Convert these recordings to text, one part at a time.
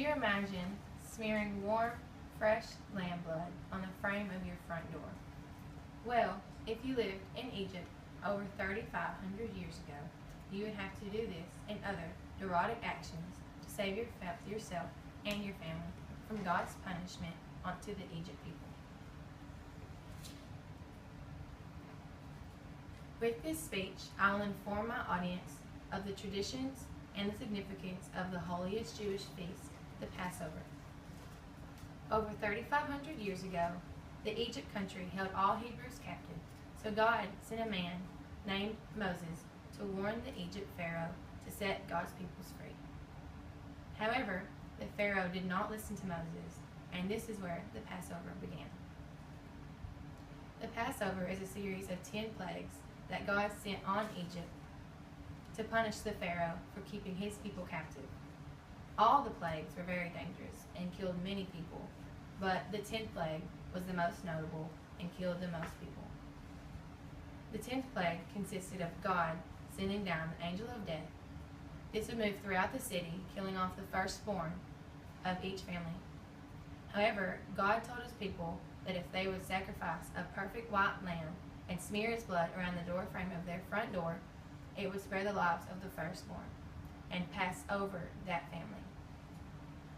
you imagine smearing warm, fresh lamb blood on the frame of your front door? Well, if you lived in Egypt over 3,500 years ago, you would have to do this and other neurotic actions to save yourself and your family from God's punishment onto the Egypt people. With this speech, I will inform my audience of the traditions and the significance of the holiest Jewish feast, the Passover. Over 3,500 years ago, the Egypt country held all Hebrews captive, so God sent a man named Moses to warn the Egypt Pharaoh to set God's peoples free. However, the Pharaoh did not listen to Moses, and this is where the Passover began. The Passover is a series of 10 plagues that God sent on Egypt to punish the Pharaoh for keeping his people captive. All the plagues were very dangerous and killed many people, but the 10th plague was the most notable and killed the most people. The 10th plague consisted of God sending down the angel of death. This would move throughout the city, killing off the firstborn of each family. However, God told his people that if they would sacrifice a perfect white lamb and smear its blood around the door frame of their front door, it would spare the lives of the firstborn and pass over that family.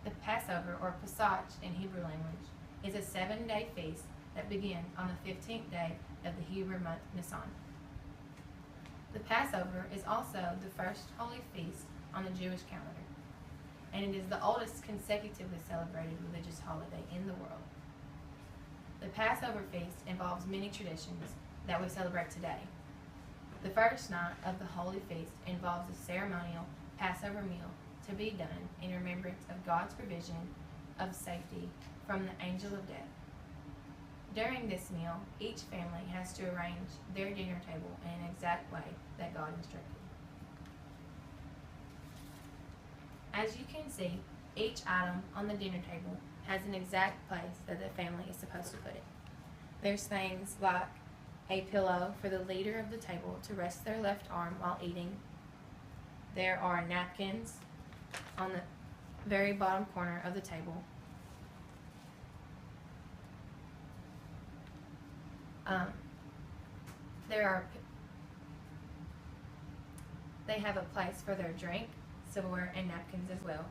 The Passover, or Pesach in Hebrew language, is a 7-day feast that begins on the 15th day of the Hebrew month Nisan. The Passover is also the first holy feast on the Jewish calendar, and it is the oldest consecutively celebrated religious holiday in the world. The Passover feast involves many traditions that we celebrate today. The first night of the holy feast involves a ceremonial Passover meal to be done in remembrance of God's provision of safety from the angel of death. During this meal, each family has to arrange their dinner table in an exact way that God instructed. As you can see, each item on the dinner table has an exact place that the family is supposed to put it. There's things like a pillow for the leader of the table to rest their left arm while eating. There are napkins on the very bottom corner of the table. They have a place for their drink, silverware, and napkins as well.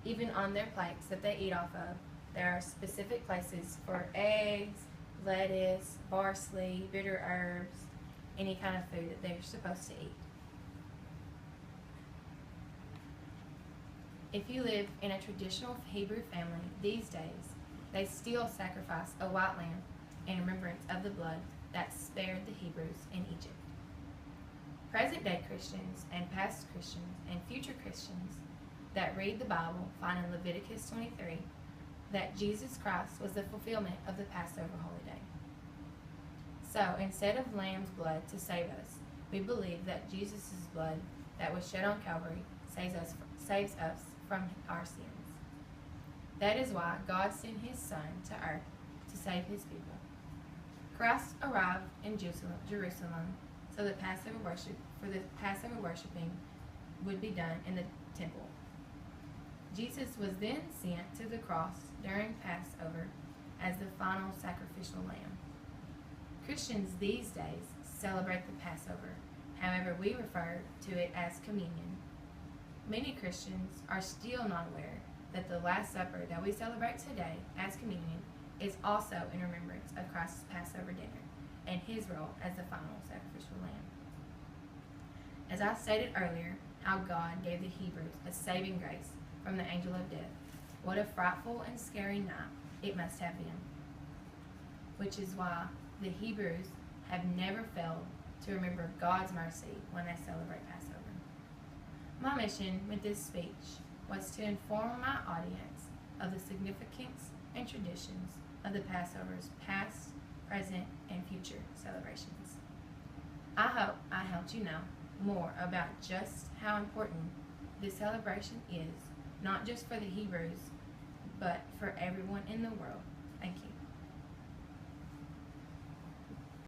Even on their plates that they eat off of, there are specific places for eggs, lettuce, parsley, bitter herbs, any kind of food that they're supposed to eat. If you live in a traditional Hebrew family these days, they still sacrifice a white lamb in remembrance of the blood that spared the Hebrews in Egypt. Present-day Christians and past Christians and future Christians that read the Bible find in Leviticus 23 that Jesus Christ was the fulfillment of the Passover holiday. So, instead of lamb's blood to save us, we believe that Jesus' blood that was shed on Calvary saves us from our sins. That is why God sent his Son to earth to save his people. Christ arrived in Jerusalem so that the Passover worshiping would be done in the temple. Jesus was then sent to the cross during Passover as the final sacrificial lamb. Christians these days celebrate the Passover. However, we refer to it as communion. Many Christians are still not aware that the Last Supper that we celebrate today as communion is also in remembrance of Christ's Passover dinner and his role as the final sacrificial lamb. As I stated earlier, how God gave the Hebrews a saving grace from the angel of death. What a frightful and scary night it must have been. Which is why the Hebrews have never failed to remember God's mercy when they celebrate Passover. My mission with this speech was to inform my audience of the significance and traditions of the Passover's past, present, and future celebrations. I hope I helped you know more about just how important this celebration is, not just for the Hebrews, but for everyone in the world. Thank you.